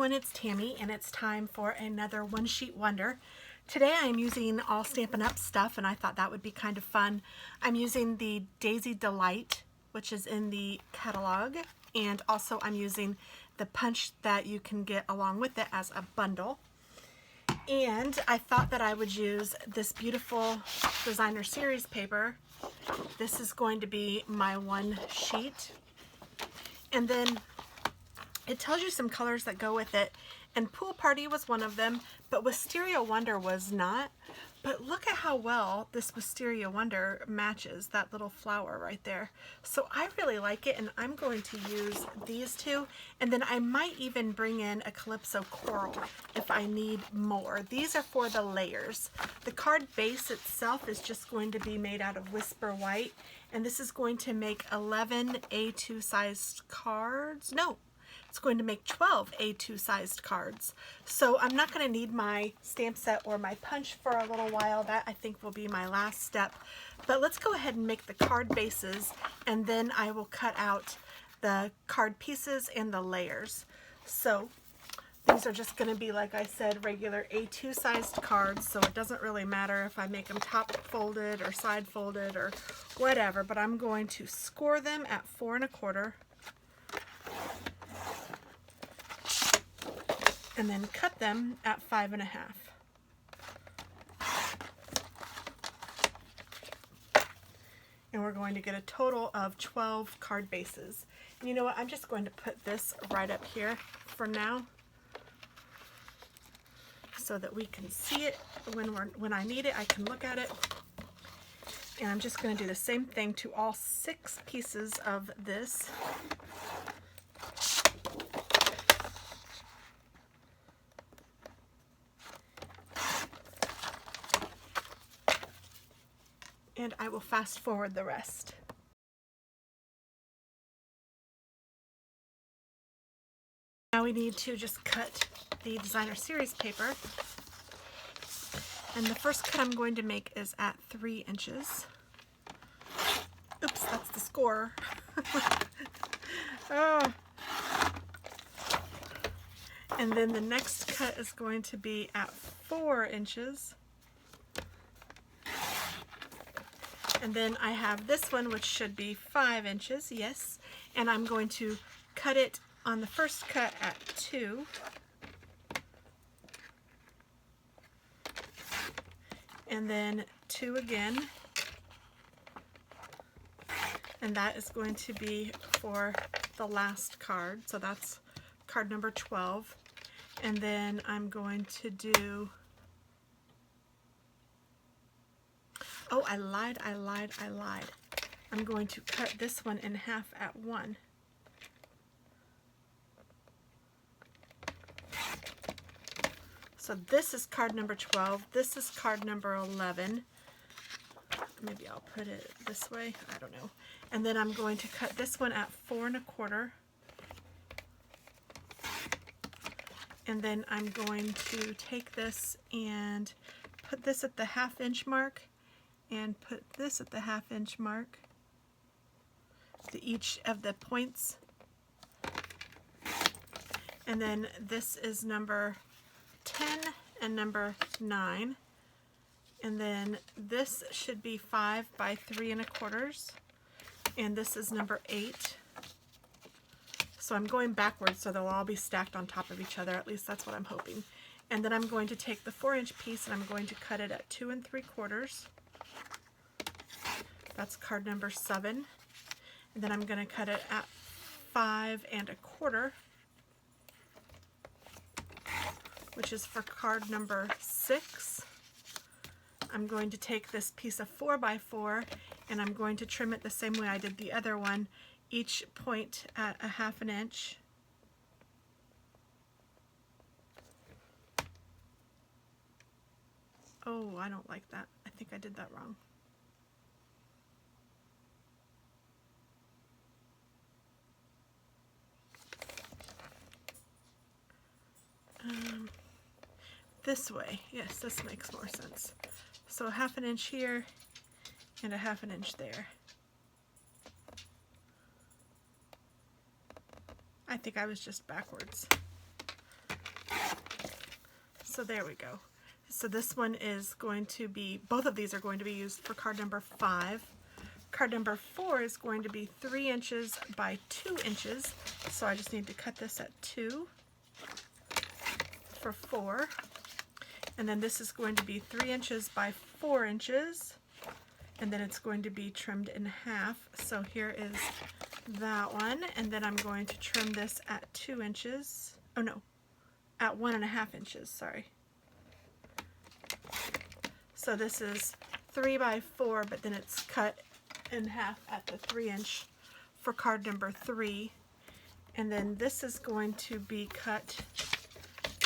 everyone, it's Tammy, and it's time for another one sheet wonder. Today I'm using all Stampin' Up stuff, and I thought that would be kind of fun. I'm using the Daisy Delight, which is in the catalog, and also I'm using the punch that you can get along with it as a bundle. And I thought that I would use this beautiful designer series paper. This is going to be my one sheet. And then it tells you some colors that go with it, and Pool Party was one of them, but Wisteria Wonder was not. But look at how well this Wisteria Wonder matches that little flower right there. So I really like it, and I'm going to use these two, and then I might even bring in a Calypso Coral if I need more. These are for the layers. The card base itself is just going to be made out of Whisper White, and this is going to make 11 A2 sized cards. No, it's going to make 12 A2 sized cards. So I'm not going to need my stamp set or my punch for a little while. That I think will be my last step. But let's go ahead and make the card bases, and then I will cut out the card pieces and the layers. So these are just going to be, like I said, regular A2 sized cards, so it doesn't really matter if I make them top folded or side folded or whatever, but I'm going to score them at 4 1/4. And then cut them at 5 1/2. And we're going to get a total of 12 card bases. And you know what, I'm just going to put this right up here for now so that we can see it when I need it. I can look at it. And I'm just going to do the same thing to all 6 pieces of this. And I will fast forward the rest. Now we need to just cut the designer series paper. And the first cut I'm going to make is at 3 inches. Oops, that's the score. Oh. And then the next cut is going to be at 4 inches. And then I have this one, which should be 5 inches, yes. And I'm going to cut it on the first cut at 2. And then 2 again. And that is going to be for the last card. So that's card number 12. And then I'm going to do... Oh, I lied. I'm going to cut this one in half at 1. So this is card number 12. This is card number 11. Maybe I'll put it this way. I don't know. And then I'm going to cut this one at 4 1/4. And then I'm going to take this and put this at the 1/2 inch mark, and put this at the 1/2 inch mark to each of the points. And then this is number 10 and number 9. And then this should be 5 by 3 1/4. And this is number 8. So I'm going backwards so they'll all be stacked on top of each other. At least that's what I'm hoping. And then I'm going to take the 4 inch piece and I'm going to cut it at 2 3/4. That's card number 7. And then I'm going to cut it at 5 1/4, which is for card number 6. I'm going to take this piece of 4 by 4 and I'm going to trim it the same way I did the other one, each point at a 1/2 inch. Oh, I don't like that. I think I did that wrong. This way. Yes, this makes more sense. So a 1/2 inch here and a 1/2 inch there. I think I was just backwards. So there we go. So this one is going to be, both of these are going to be used for card number 5. Card number 4 is going to be 3 inches by 2 inches. So I just need to cut this at 2 for 4. And then this is going to be 3 inches by 4 inches. And then it's going to be trimmed in half. So here is that one. And then I'm going to trim this at 2 inches. Oh no, at 1.5 inches, sorry. So this is 3 by 4, but then it's cut in half at the 3 inch for card number 3. And then this is going to be cut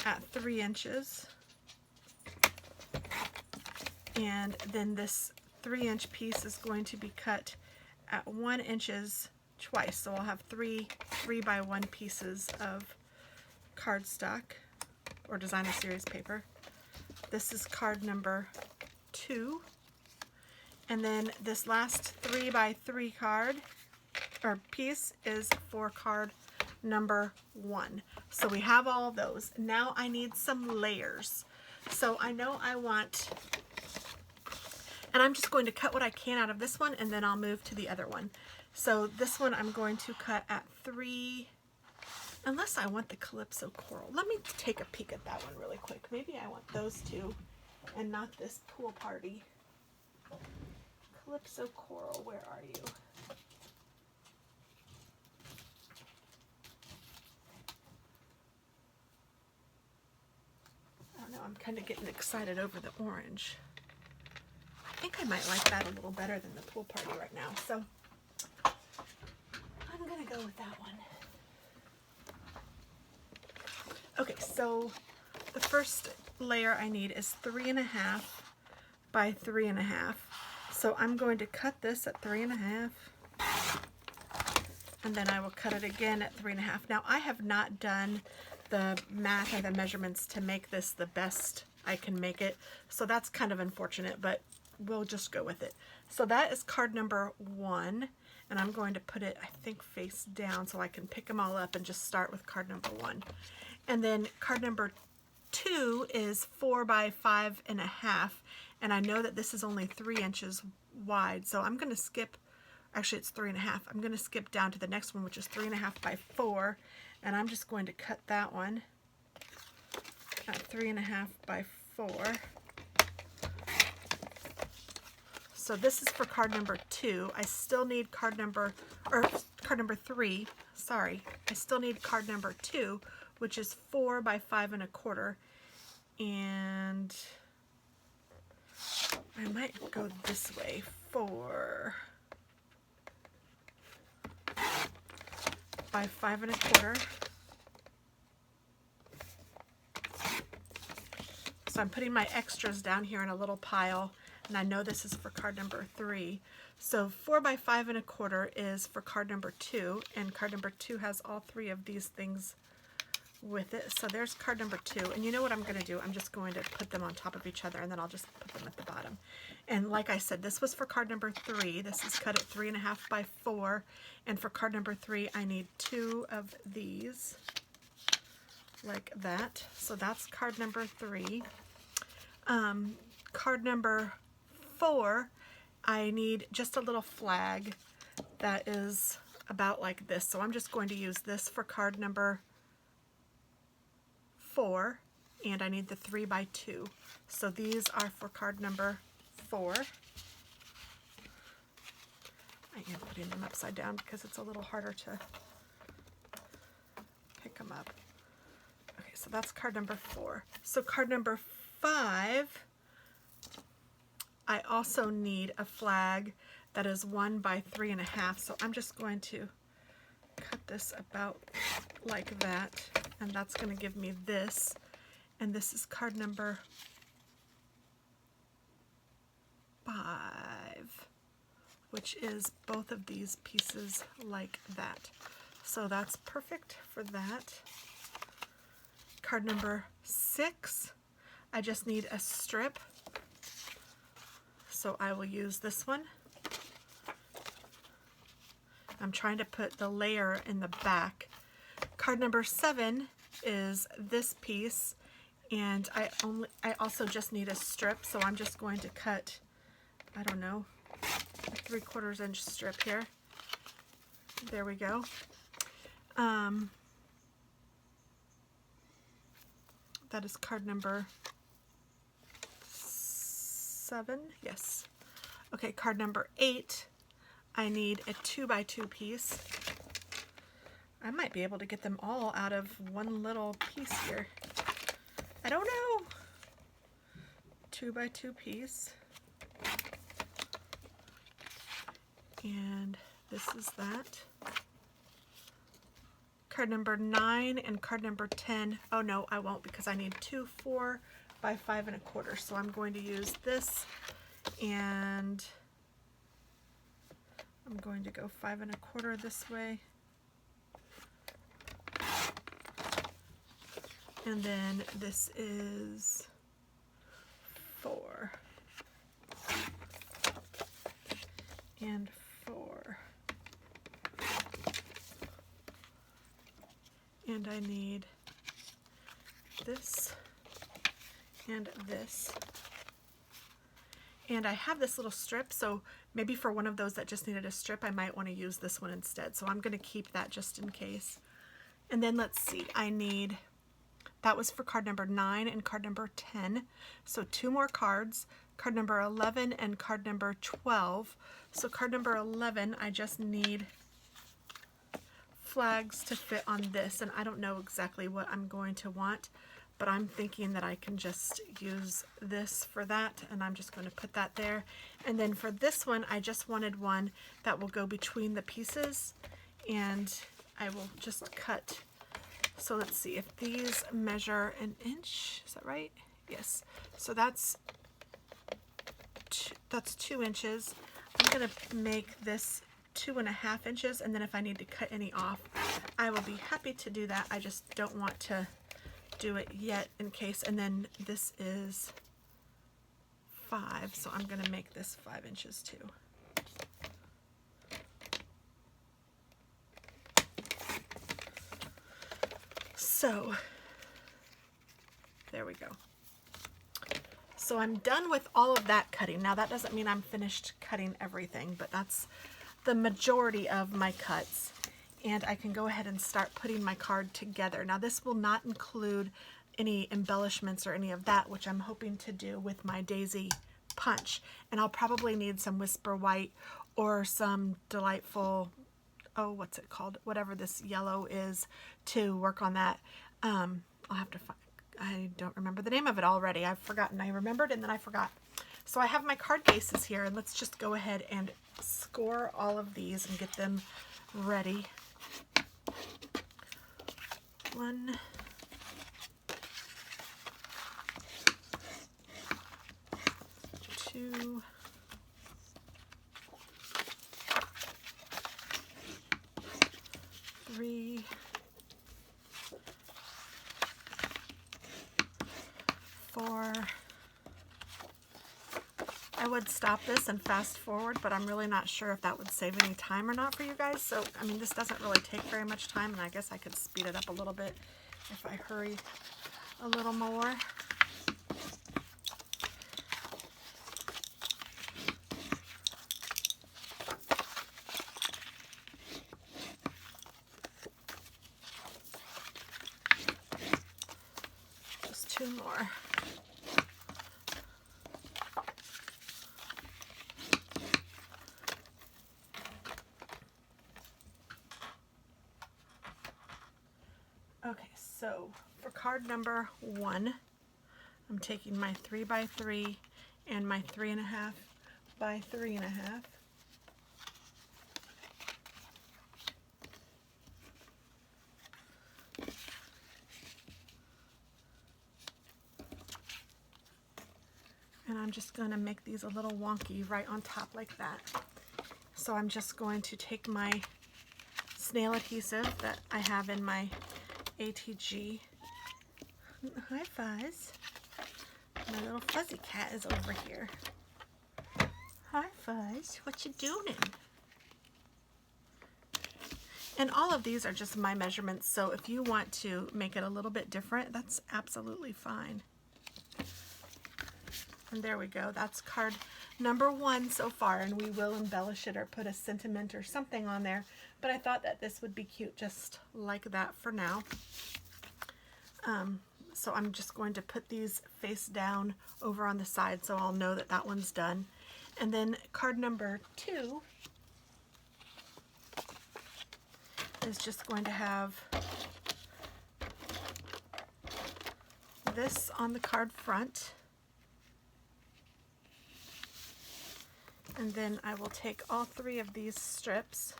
at 3 inches. And then this 3-inch piece is going to be cut at 1 inches twice. So I'll have 3 by 1 pieces of cardstock or designer series paper. This is card number 2, and then this last 3 by 3 card or piece is for card number 1. So we have all of those. Now I need some layers. So I know I want, and I'm just going to cut what I can out of this one, and then I'll move to the other one. So this one I'm going to cut at 3, unless I want the Calypso Coral. Let me take a peek at that one really quick. Maybe I want those two and not this pool party. Calypso Coral, where are you? I don't know, I'm kind of getting excited over the orange. I think I might like that a little better than the pool party right now, so I'm gonna go with that one. Okay, so the first layer I need is 3.5 by 3.5. So I'm going to cut this at 3.5, and then I will cut it again at 3.5. Now I have not done the math or the measurements to make this the best I can make it, so that's kind of unfortunate, but we'll just go with it. So that is card number 1, and I'm going to put it, I think, face down so I can pick them all up and just start with card number 1. And then card number 2 is 4 by 5.5, and I know that this is only 3 inches wide, so I'm going to skip, actually it's 3.5. I'm going to skip down to the next one, which is 3.5 by 4, and I'm just going to cut that one at 3.5 by 4. So this is for card number 2. I still need card number 3, sorry. I still need card number 2, which is 4 by 5.25. And I might go this way, 4 by 5.25. So I'm putting my extras down here in a little pile, and I know this is for card number 3. So 4 by 5.25 is for card number 2, and card number 2 has all 3 of these things with it. So there's card number 2, and you know what I'm going to do? I'm just going to put them on top of each other, and then I'll just put them at the bottom. And like I said, this was for card number 3. This is cut at 3.5 by 4, and for card number 3 I need 2 of these like that. So that's card number 3. Card number 4, I need just a little flag that is about like this. So I'm just going to use this for card number 4, and I need the 3 by 2. So these are for card number 4. I am putting them upside down because it's a little harder to pick them up. Okay, so that's card number 4. So card number 5, I also need a flag that is 1 by 3.5. So I'm just going to cut this about like that, and that's going to give me this, and this is card number 5, which is both of these pieces like that. So that's perfect for that. Card number 6, I just need a strip, so I will use this one. I'm trying to put the layer in the back. Card number 7 is this piece, And I also just need a strip, so I'm just going to cut, I don't know, a 3/4 inch strip here. There we go. That is card number 7. Yes. Okay, card number 8. I need a 2x2 piece. I might be able to get them all out of one little piece here. I don't know. 2x2 piece. And this is that. Card number 9 and card number 10. Oh no, I won't, because I need 2 4 by 5 1/4. So I'm going to use this, and I'm going to go 5 1/4 this way. And then this is 4 and 4. And I need this and this. And I have this little strip, so maybe for one of those that just needed a strip, I might want to use this one instead. So I'm going to keep that just in case. And then let's see, I need, that was for card number 9 and card number 10. So 2 more cards, card number 11 and card number 12. So card number 11, I just need flags to fit on this, and I don't know exactly what I'm going to want, but I'm thinking that I can just use this for that, and I'm just going to put that there. And then for this one, I just wanted one that will go between the pieces, and I will just cut. So let's see, if these measure an inch, is that right? Yes. So that's 2 inches. I'm going to make this 2.5 inches, and then if I need to cut any off, I will be happy to do that. I just don't want to do it yet in case. And then this is 5, so I'm going to make this 5 inches too. So there we go. So I'm done with all of that cutting. Now that doesn't mean I'm finished cutting everything, but that's the majority of my cuts. And I can go ahead and start putting my card together. Now this will not include any embellishments or any of that, which I'm hoping to do with my daisy punch. And I'll probably need some Whisper White or some delightful, oh, what's it called? Whatever this yellow is, to work on that. I'll have to find, I don't remember the name of it already. I've forgotten. I remembered and then I forgot. So I have my card bases here, and let's just go ahead and score all of these and get them ready. 1, 2, 3, 4. I would stop this and fast forward, but I'm really not sure if that would save any time or not for you guys. So, I mean, this doesn't really take very much time, and I guess I could speed it up a little bit if I hurry a little more. Just 2 more. Okay, so for card number 1, I'm taking my 3x3 and my 3.5 by 3.5. And I'm just going to make these a little wonky right on top like that. So I'm just going to take my snail adhesive that I have in my ATG. Hi, Fuzz. My little fuzzy cat is over here. Hi, Fuzz. What you doing? And all of these are just my measurements, so if you want to make it a little bit different, that's absolutely fine. And there we go. That's card number 1 so far, and we will embellish it or put a sentiment or something on there. But I thought that this would be cute just like that for now. So I'm just going to put these face down over on the side so I'll know that that one's done. And then card number 2 is just going to have this on the card front. And then I will take all 3 of these strips.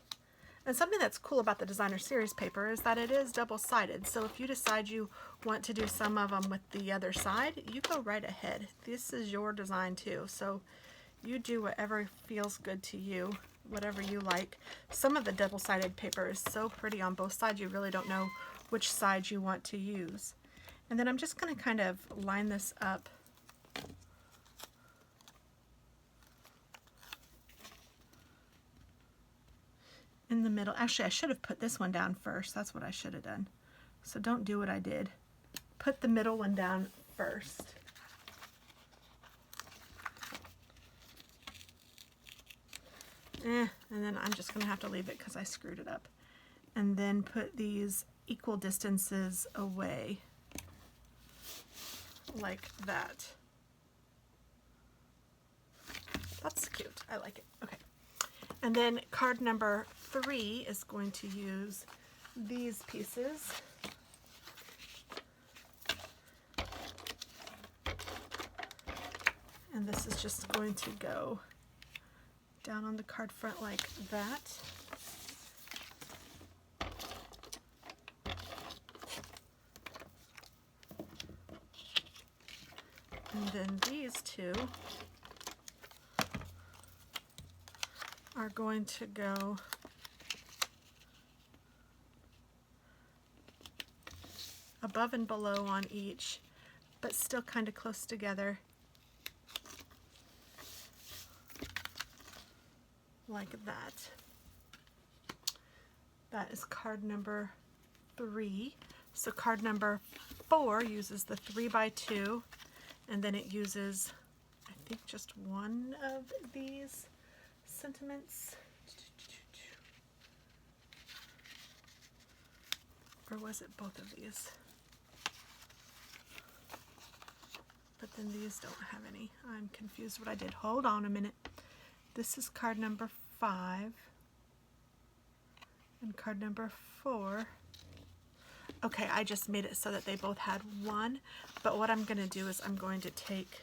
And something that's cool about the Designer Series paper is that it is double-sided. So if you decide you want to do some of them with the other side, you go right ahead. This is your design too. So you do whatever feels good to you, whatever you like. Some of the double-sided paper is so pretty on both sides, you really don't know which side you want to use. And then I'm just going to kind of line this up in the middle. Actually, I should have put this one down first. That's what I should have done. So don't do what I did. Put the middle one down first. And then I'm just going to have to leave it because I screwed it up. And then put these equal distances away like that. That's cute. I like it. Okay. And then card number 3 is going to use these pieces. And this is just going to go down on the card front like that. And then these 2 are going to go above and below on each, but still kind of close together, like that. That is card number 3. So card number 4 uses the 3x2, and then it uses, I think, just one of these sentiments. Or was it both of these? But then these don't have any. I'm confused what I did. Hold on a minute. This is card number 5 and card number 4. Okay, I just made it so that they both had one, but what I'm going to do is I'm going to take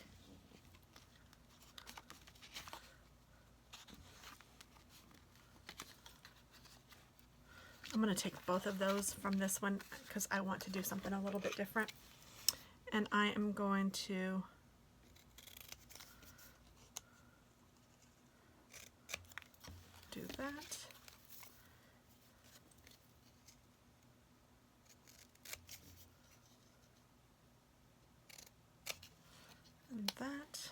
both of those from this one because I want to do something a little bit different. And I am going to do that. And that.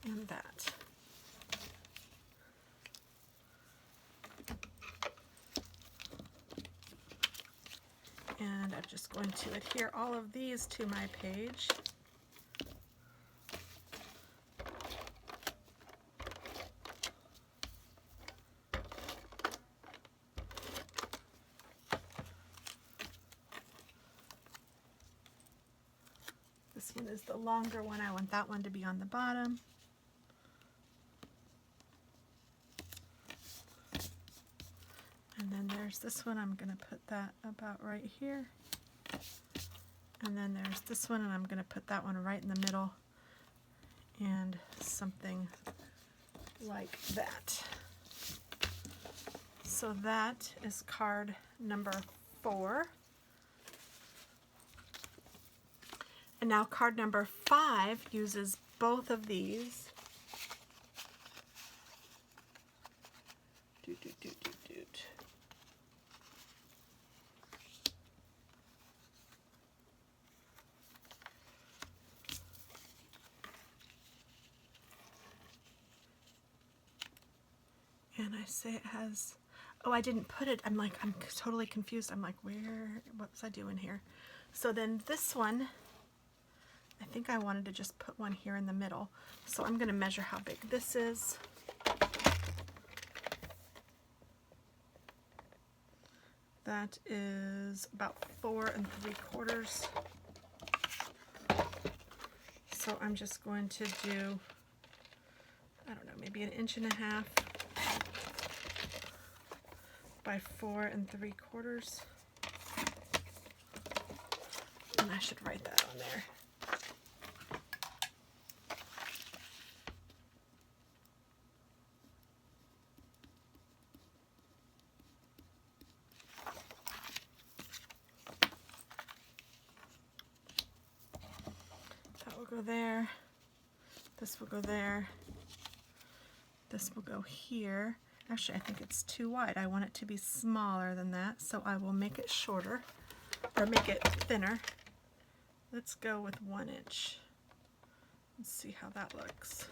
And that. And I'm just going to adhere all of these to my page. This one is the longer one. I want that one to be on the bottom. And then there's this one. I'm going to put that about right here. And then there's this one, and I'm going to put that one right in the middle. And something like that. So that is card number 4. And now card number 5 uses both of these. And I say it has, oh, I didn't put it. I'm totally confused. I'm like, what was I doing here? So then this one, I think I wanted to just put one here in the middle. So I'm going to measure how big this is. That is about 4 3/4. So I'm just going to do, I don't know, maybe 1.5 inches by 4 3/4. And I should write that on there. That will go there. This will go there. This will go here. Actually, I think it's too wide. I want it to be smaller than that, so I will make it shorter, or make it thinner. Let's go with 1 inch. Let's see how that looks.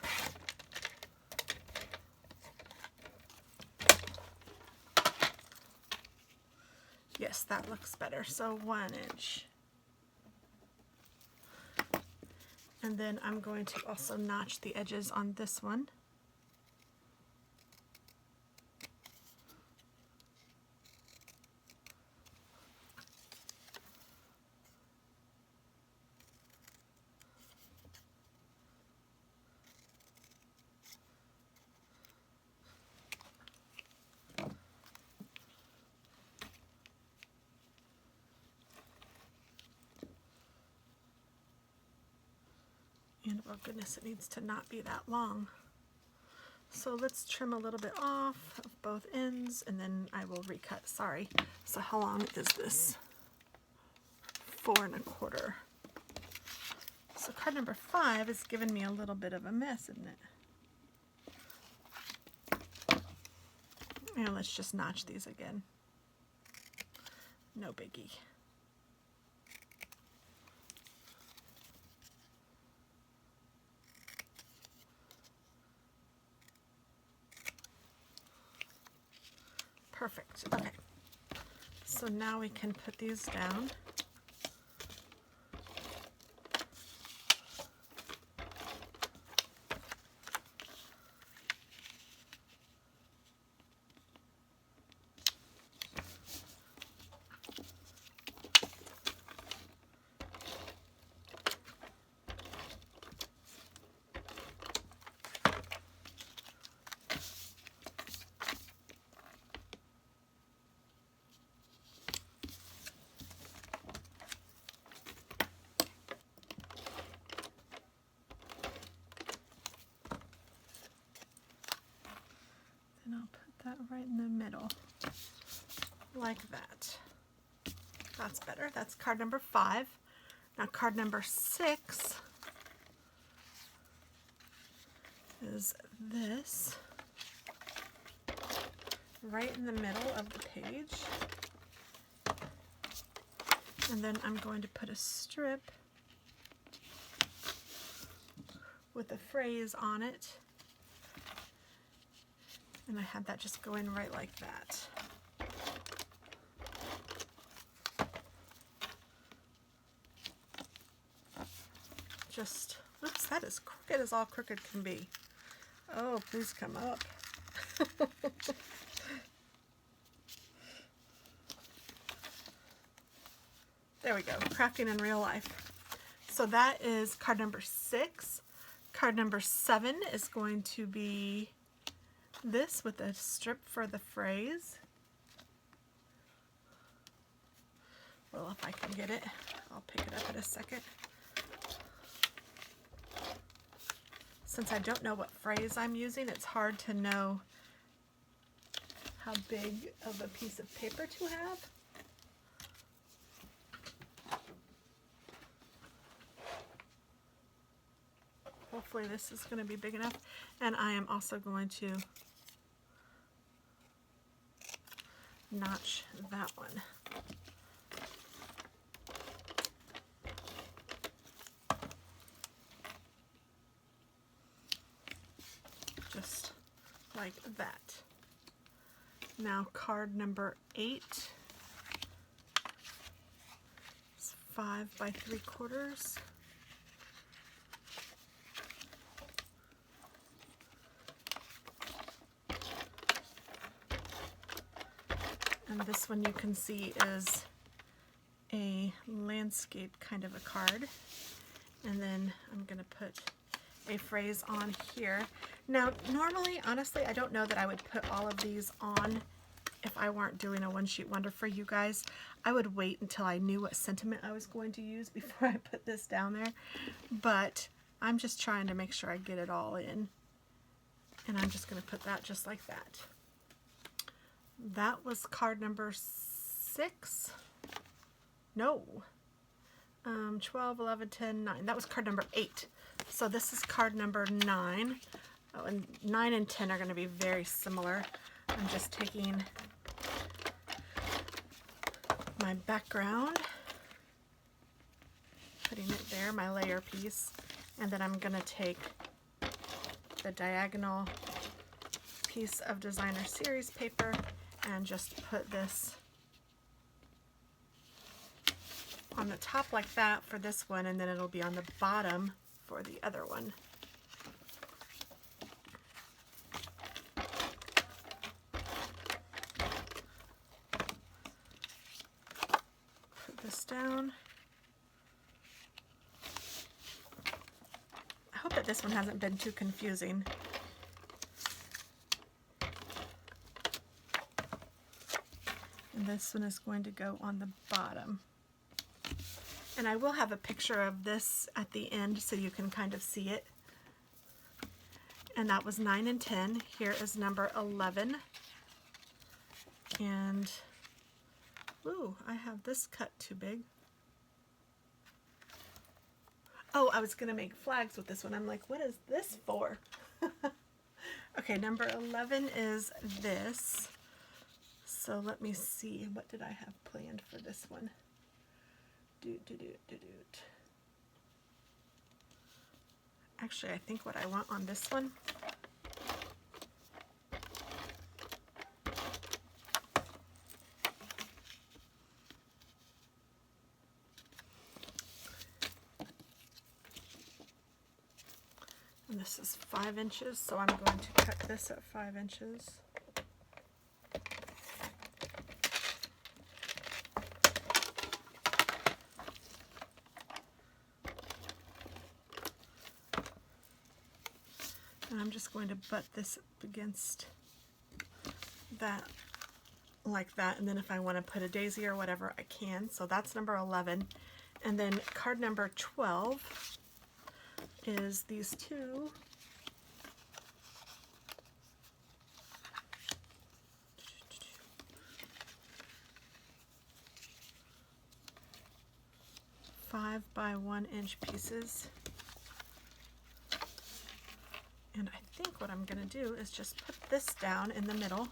Yes, that looks better. So 1 inch. And then I'm going to also notch the edges on this one. And oh goodness, it needs to not be that long. So let's trim a little bit off of both ends and then I will recut. Sorry. So how long is this? 4 1/4. So card number 5 is giving me a little bit of a mess, isn't it? And let's just notch these again. No biggie. Perfect. Okay. So now we can put these down. And I'll put that right in the middle, like that. That's better. That's card number 5. Now card number 6 is this, right in the middle of the page. And then I'm going to put a strip with a phrase on it. And I had that just go in right like that. Just, oops, that is crooked as all crooked can be. Oh, please come up. There we go, crafting in real life. So that is card number 6. Card number 7 is going to be this with a strip for the phrase. Well, if I can get it, I'll pick it up in a second. Since I don't know what phrase I'm using, it's hard to know how big of a piece of paper to have. Hopefully this is going to be big enough. And I am also going to notch that one. Just like that. Now card number 8 is 5 by 3/4. And this one you can see is a landscape kind of a card. And then I'm going to put a phrase on here. Now, normally, honestly, I don't know that I would put all of these on if I weren't doing a one-sheet wonder for you guys. I would wait until I knew what sentiment I was going to use before I put this down there. But I'm just trying to make sure I get it all in. And I'm just going to put that just like that. That was card number 6. No. 12, 11, 10, 9. That was card number 8. So this is card number 9. Oh, and 9 and 10 are going to be very similar. I'm just taking my background, putting it there, my layer piece, and then I'm going to take the diagonal piece of designer series paper and just put this on the top like that for this one, and then it'll be on the bottom for the other one. Put this down. I hope that this one hasn't been too confusing. And this one is going to go on the bottom. And I will have a picture of this at the end so you can kind of see it. And that was 9 and 10. Here is number 11. And, ooh, I have this cut too big. Oh, I was going to make flags with this one. I'm like, what is this for? Okay, number 11 is this. So let me see, what did I have planned for this one? Actually, I think what I want on this one and this is 5 inches, so I'm going to cut this at 5 inches. And I'm just going to butt this up against that like that, and then if I want to put a daisy or whatever, I can. So that's number 11. And then card number 12 is these two. Five by 1 inch pieces. And I think what I'm going to do is just put this down in the middle.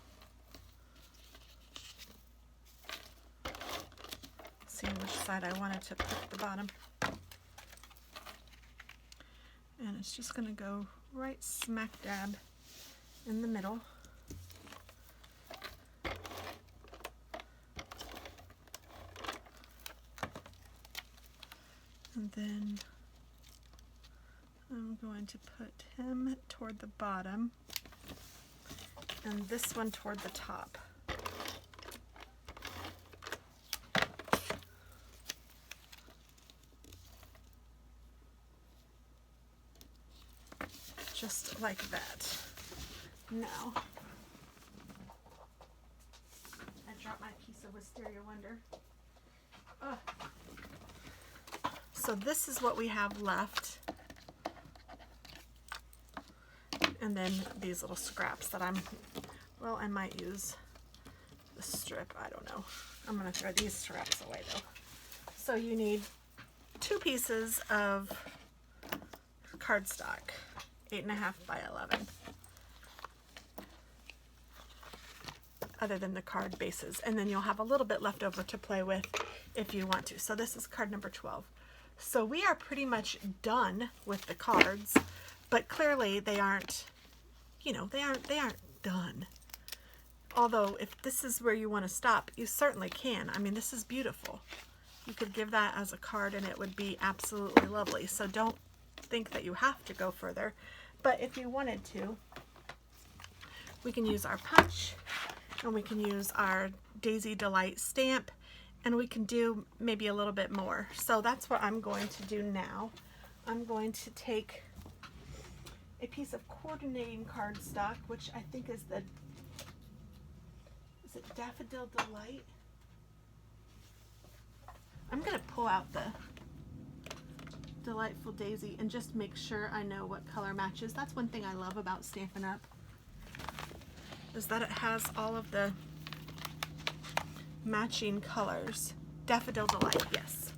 See which side I wanted to put the bottom. And it's just going to go right smack dab in the middle. And then I'm going to put him toward the bottom and this one toward the top. Just like that. Now, I dropped my piece of Wisteria Wonder. Ugh. So this is what we have left. And then these little scraps that well, I might use the strip, I don't know. I'm going to throw these scraps away though. So you need 2 pieces of cardstock, 8.5 by 11. Other than the card bases. And then you'll have a little bit left over to play with if you want to. So this is card number 12. So we are pretty much done with the cards, but clearly they aren't, you know, they aren't done. Although if this is where you want to stop, you certainly can. I mean, this is beautiful. You could give that as a card and it would be absolutely lovely. So don't think that you have to go further. But if you wanted to, we can use our punch and we can use our Daisy Delight stamp and we can do maybe a little bit more. So that's what I'm going to do now. I'm going to take a piece of coordinating cardstock, which I think is the, is it Daffodil Delight? I'm going to pull out the Delightful Daisy and just make sure I know what color matches. That's one thing I love about Stampin' Up, is that it has all of the matching colors. Daffodil Delight, yes.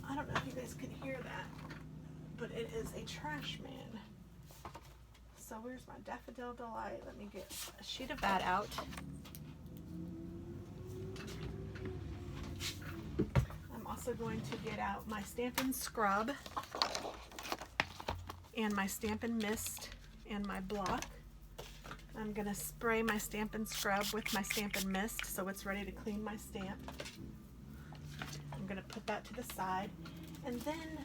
I don't know if you guys can hear that, but it is a trash man. So where's my Daffodil Delight? Let me get a sheet of that out. I'm also going to get out my Stampin' Scrub and my Stampin' Mist and my block. I'm going to spray my Stampin' Scrub with my Stampin' Mist so it's ready to clean my stamp. I'm going to put that to the side. And then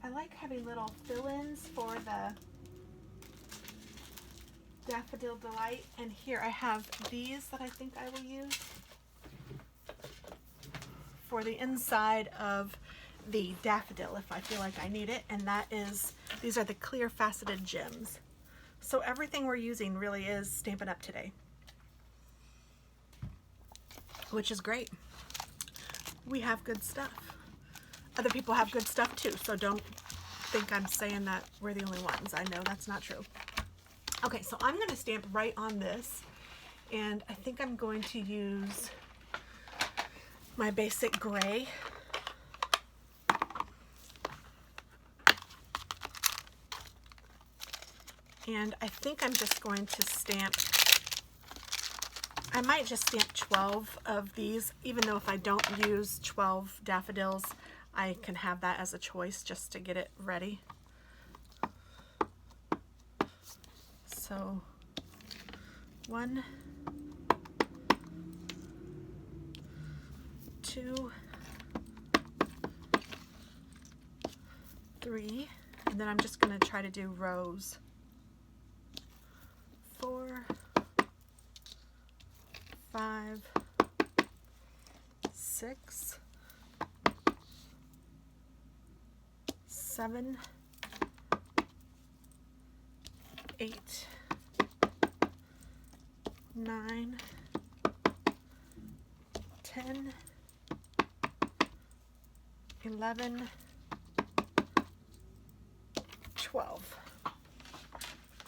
I like having little fill-ins for the Daffodil Delight, and here I have these that I think I will use for the inside of the daffodil if I feel like I need it, and that is, these are the clear faceted gems. So everything we're using really is Stampin' Up! Today, which is great. We have good stuff. Other people have good stuff too, so don't think I'm saying that we're the only ones. I know that's not true. Okay, so I'm going to stamp right on this, and I think I'm going to use my basic gray. And I think I'm just going to stamp, I might just stamp 12 of these, even though if I don't use 12 daffodils, I can have that as a choice just to get it ready. So 1, 2, 3, and then I'm just going to try to do rows. 4, 5, 6, 7, 8, 9, 10, 11, 12.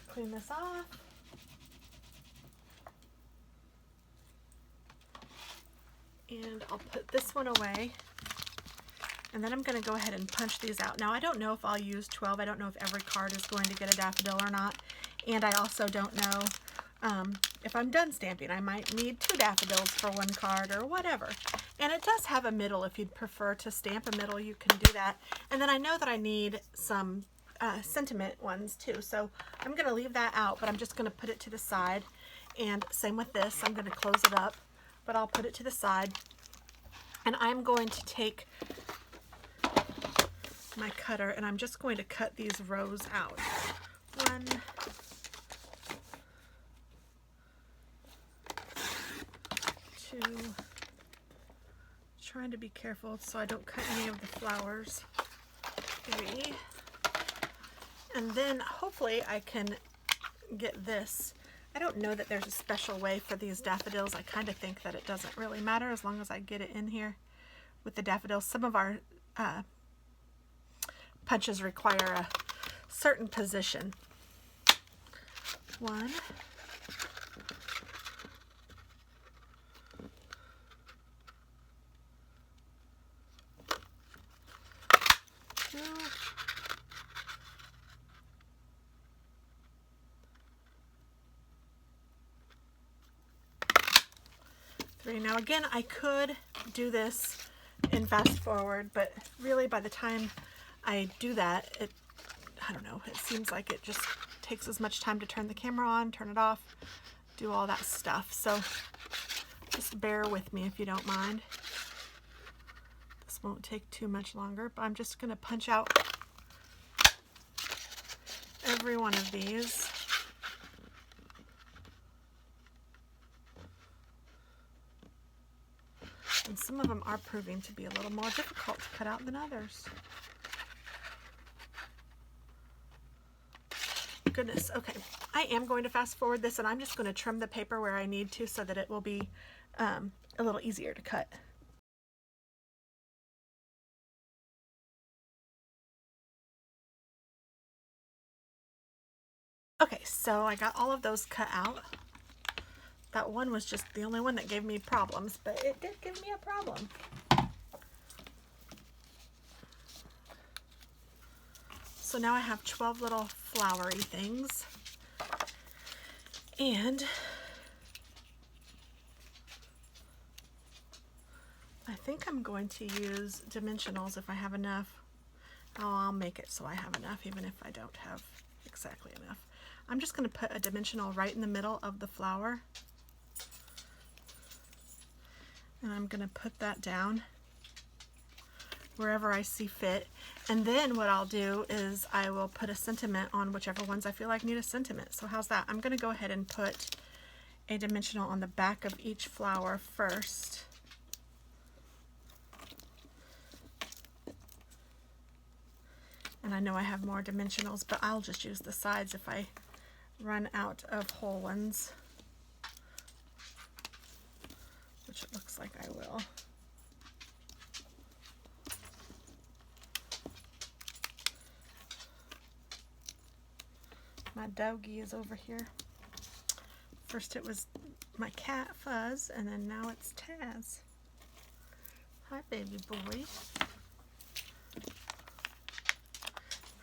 Clean this off. And I'll put this one away. And then I'm going to go ahead and punch these out. Now I don't know if I'll use 12. I don't know if every card is going to get a daffodil or not. And I also don't know if I'm done stamping. I might need 2 daffodils for one card or whatever. And it does have a middle. If you'd prefer to stamp a middle, you can do that. And then I know that I need some sentiment ones too. So I'm going to leave that out, but I'm just going to put it to the side. And same with this. I'm going to close it up, but I'll put it to the side. And I'm going to take my cutter and I'm just going to cut these rows out. 1, 2, trying to be careful so I don't cut any of the flowers. 3, and then hopefully I can get this. I don't know that there's a special way for these daffodils. I kind of think that it doesn't really matter as long as I get it in here with the daffodils. Some of our punches require a certain position. 1, 2, 3, 3. Now again, I could do this in fast forward, but really by the time I do that, I don't know, it seems like it just takes as much time to turn the camera on, turn it off, do all that stuff. So just bear with me if you don't mind. This won't take too much longer, but I'm just going to punch out every one of these. And some of them are proving to be a little more difficult to cut out than others. Goodness, okay. I am going to fast forward this, and I'm just going to trim the paper where I need to so that it will be a little easier to cut. Okay, so I got all of those cut out. That one was just the only one that gave me problems, but it did give me a problem. So now I have 12 little flowery things. And I think I'm going to use dimensionals if I have enough. Oh, I'll make it so I have enough, even if I don't have exactly enough. I'm just going to put a dimensional right in the middle of the flower. And I'm going to put that down wherever I see fit. And then what I'll do is I will put a sentiment on whichever ones I feel like need a sentiment. So how's that? I'm going to go ahead and put a dimensional on the back of each flower first. And I know I have more dimensionals, but I'll just use the sides if I run out of whole ones, which it looks like I will. My doggy is over here. First it was my cat Fuzz, and then now it's Taz. Hi, baby boy.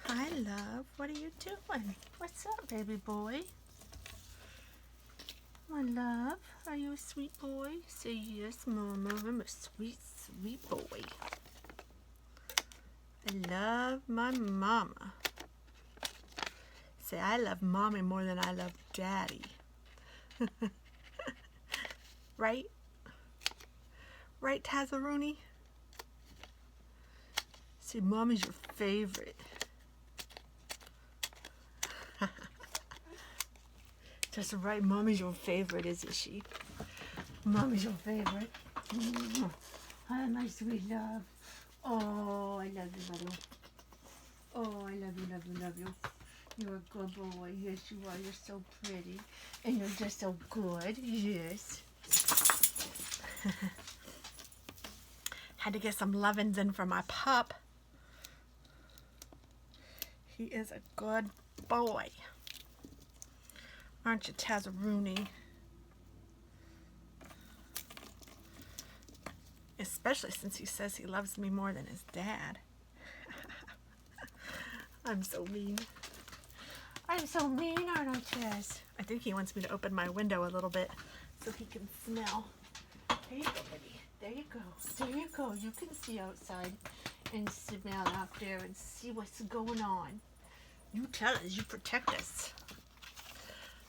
Hi, love. What are you doing? What's up, baby boy? My love, are you a sweet boy? Say yes, Mama. I'm a sweet, sweet boy. I love my mama. Say, I love mommy more than I love daddy. Right? Right, Tazaroonie? See, mommy's your favorite. Just right, mommy's your favorite, isn't she? Mommy's your favorite. Hi, my sweet love. Oh, I love you, buddy. Oh, I love you, love you, love you. You're a good boy. Yes, you are. You're so pretty. And you're just so good. Yes. Had to get some lovin's in for my pup. He is a good boy. Aren't you, Tazaroonie? Especially since he says he loves me more than his dad. I'm so mean. I'm so mean, aren't I, Taz? I think he wants me to open my window a little bit so he can smell. There you go, baby. There you go. There you go. You can see outside and smell out there and see what's going on. You tell us. You protect us.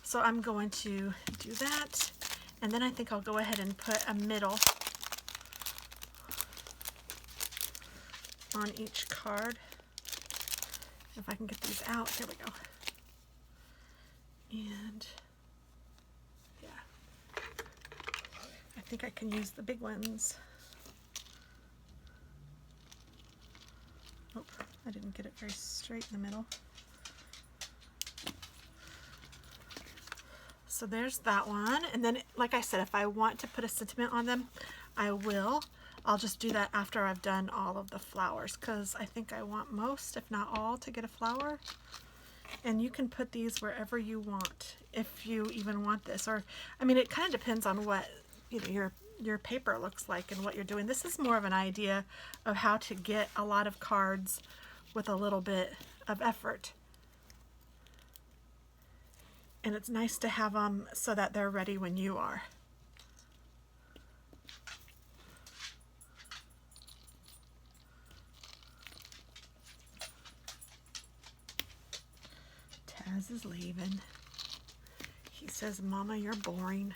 So I'm going to do that. And then I think I'll go ahead and put a middle on each card. If I can get these out. Here we go. And yeah, I think I can use the big ones. Oh, I didn't get it very straight in the middle. So there's that one. And then, like I said, if I want to put a sentiment on them, I will. I'll just do that after I've done all of the flowers, because I think I want most, if not all, to get a flower. And you can put these wherever you want, if you even want this. Or, I mean, it kind of depends on what, you know, your paper looks like and what you're doing. This is more of an idea of how to get a lot of cards with a little bit of effort. And it's nice to have them so that they're ready when you are. Taz is leaving. He says, Mama, you're boring.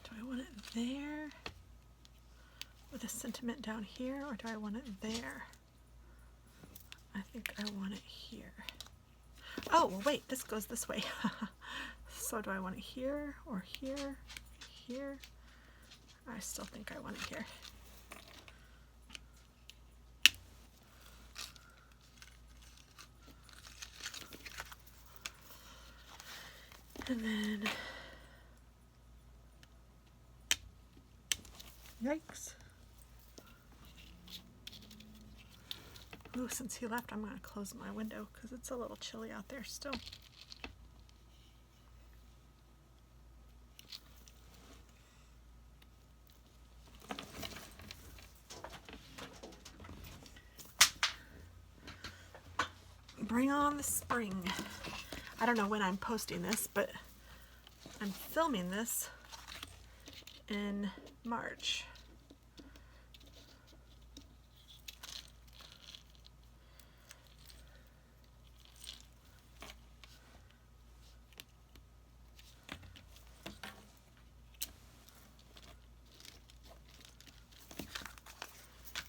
Do I want it there with a sentiment down here, or do I want it there? I think I want it here. Oh, well, wait, this goes this way. So do I want it here or here? Here? I still think I want it here. And then, yikes. Ooh, since he left, I'm going to close my window because it's a little chilly out there still. Bring on the spring. I don't know when I'm posting this, but I'm filming this in March.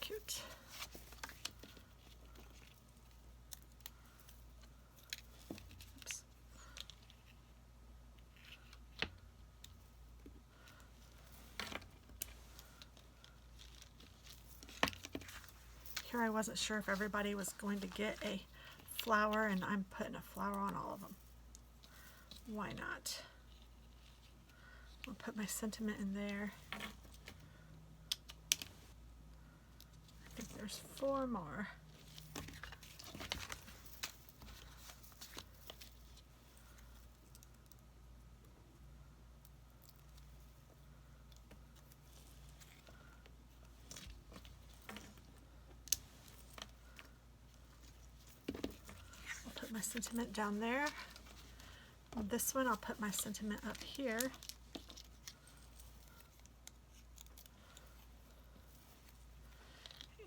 Cute. Oops. Here I wasn't sure if everybody was going to get a flower, and I'm putting a flower on all of them. Why not? I'll put my sentiment in there. I think there's 4 more. My sentiment down there. On this one, I'll put my sentiment up here.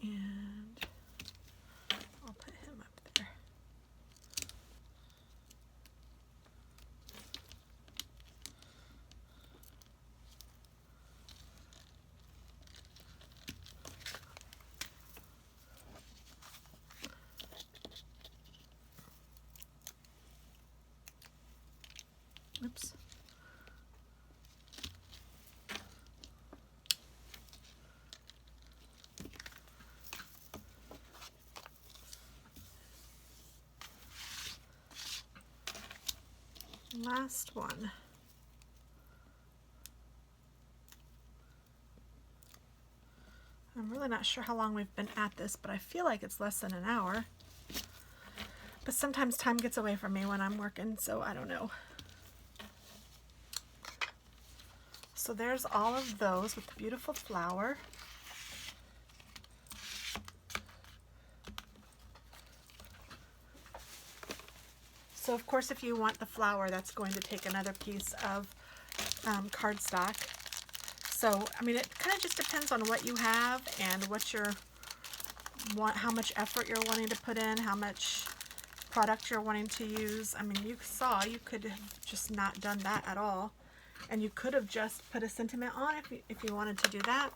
And I'll put him up there. Oops. Last one. I'm really not sure how long we've been at this, but I feel like it's less than an hour. But sometimes time gets away from me when I'm working, so I don't know. So there's all of those with the beautiful flower. So of course, if you want the flower, that's going to take another piece of cardstock. So, I mean, it kind of just depends on what you have and what how much effort you're wanting to put in, how much product you're wanting to use. I mean, you saw you could have just not done that at all. And you could have just put a sentiment on if you wanted to do that,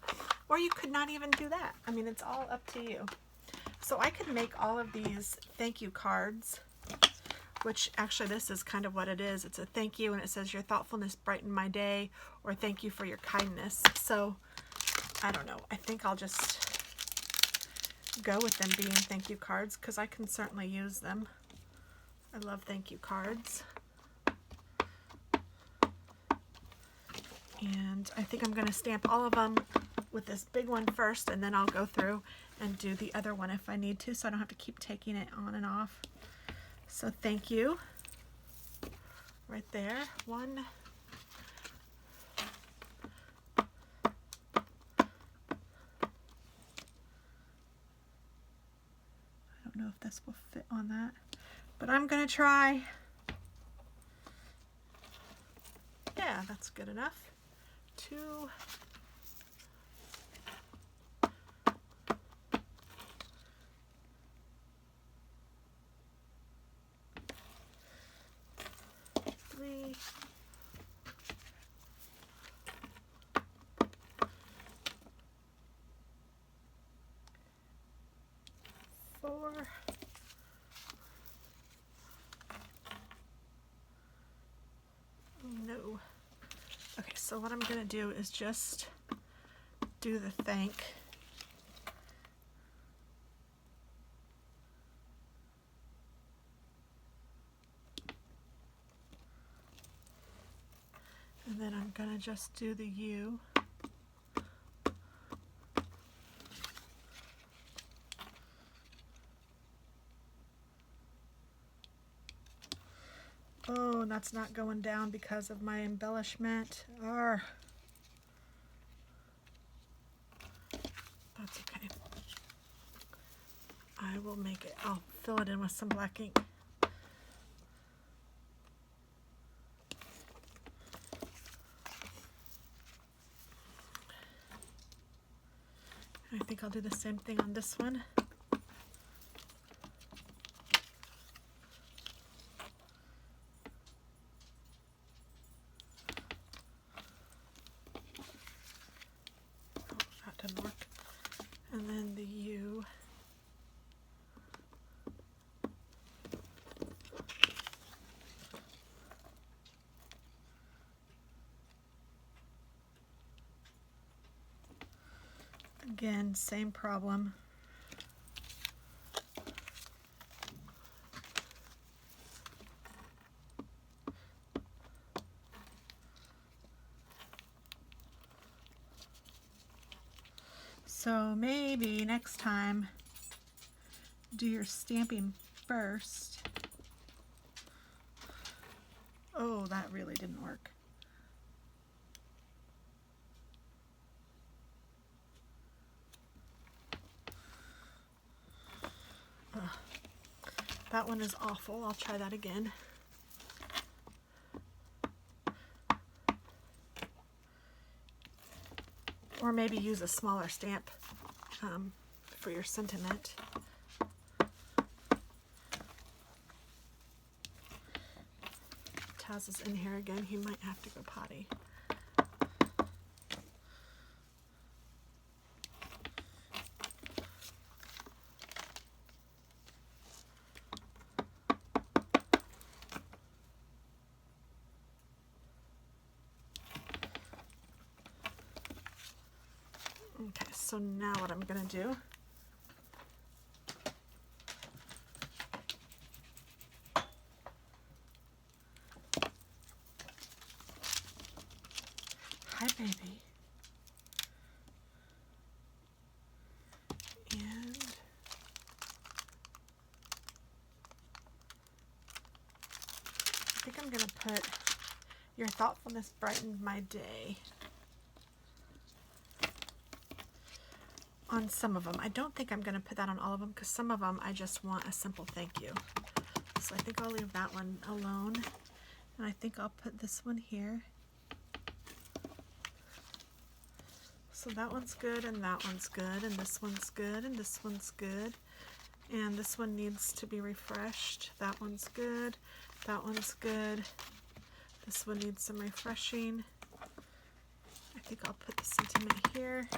or you could not even do that. I mean, it's all up to you. So I could make all of these thank you cards, which actually this is kind of what it is. It's a thank you, and it says your thoughtfulness brightened my day, or thank you for your kindness. So I don't know. I think I'll just go with them being thank you cards because I can certainly use them. I love thank you cards. And I think I'm going to stamp all of them with this big one first, and then I'll go through and do the other one if I need to, so I don't have to keep taking it on and off. So thank you. Right there. One. I don't know if this will fit on that, but I'm going to try. Yeah, that's good enough. 2, 4. No. Okay, so what I'm going to do is just do the thank. And then I'm going to just do the U. Oh, and that's not going down because of my embellishment. Arr. That's okay. I will make it. I'll fill it in with some black ink. I think I'll do the same thing on this one. Oh, that didn't work. And then the U. Again, same problem. So maybe next time do your stamping first. Oh, that really didn't work. Ugh. That one is awful. I'll try that again. Or maybe use a smaller stamp for your sentiment. Taz is in here again. He might have to go potty. Okay, so now what I'm going to do hi, baby. And I think I'm going to put your thoughtfulness brightened my day on some of them. I don't think I'm going to put that on all of them because some of them I just want a simple thank you. So I think I'll leave that one alone. And I think I'll put this one here. So that one's good, and that one's good, and this one's good, and this one's good. And this one needs to be refreshed. That one's good. That one's good. This one needs some refreshing. I think I'll put the sentiment here.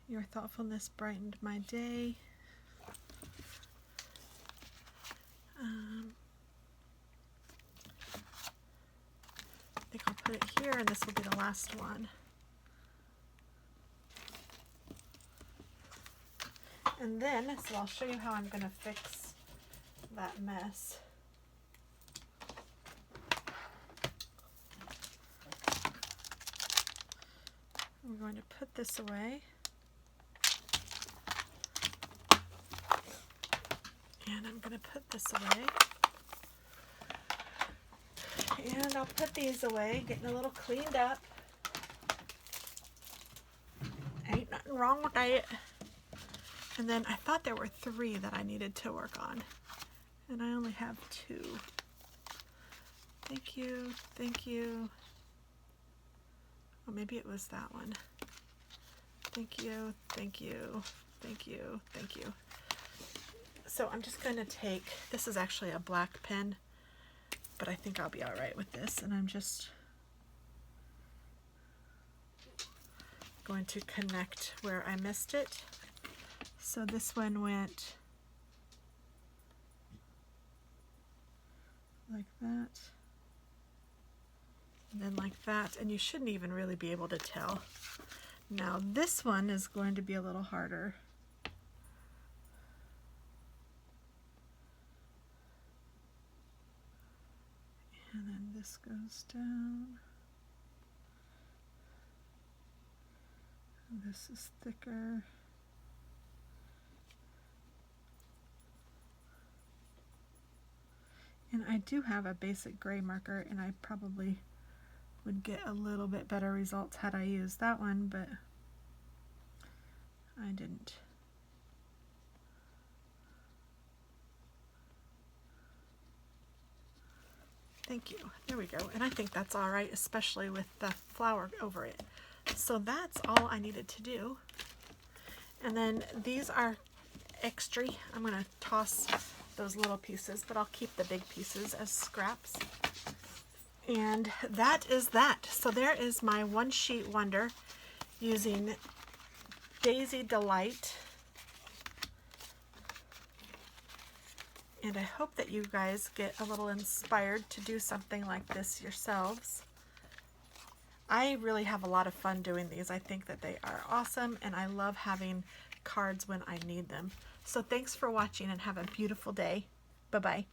Your thoughtfulness brightened my day. I think I'll put it here, and this will be the last one. And then, so I'll show you how I'm going to fix that mess. I'm going to put this away. And I'm going to put this away. And I'll put these away, getting a little cleaned up. Ain't nothing wrong with that. And then I thought there were 3 that I needed to work on. And I only have 2. Thank you, thank you. Oh, maybe it was that one. Thank you, thank you, thank you, thank you. So I'm just going to take, this is actually a black pen, but I think I'll be all right with this. And I'm just going to connect where I missed it. So this one went like that. And then like that, and you shouldn't even really be able to tell. Now this one is going to be a little harder. And then this goes down. And this is thicker. And I do have a basic gray marker, and I probably would get a little bit better results had I used that one, but I didn't. Thank you. There we go. And I think that's all right, especially with the flower over it. So that's all I needed to do. And then these are extra. I'm going to toss those little pieces, but I'll keep the big pieces as scraps. And that is that. So there is my one sheet wonder using Daisy Delight. And I hope that you guys get a little inspired to do something like this yourselves. I really have a lot of fun doing these. I think that they are awesome, and I love having cards when I need them. So thanks for watching, and have a beautiful day. Bye-bye.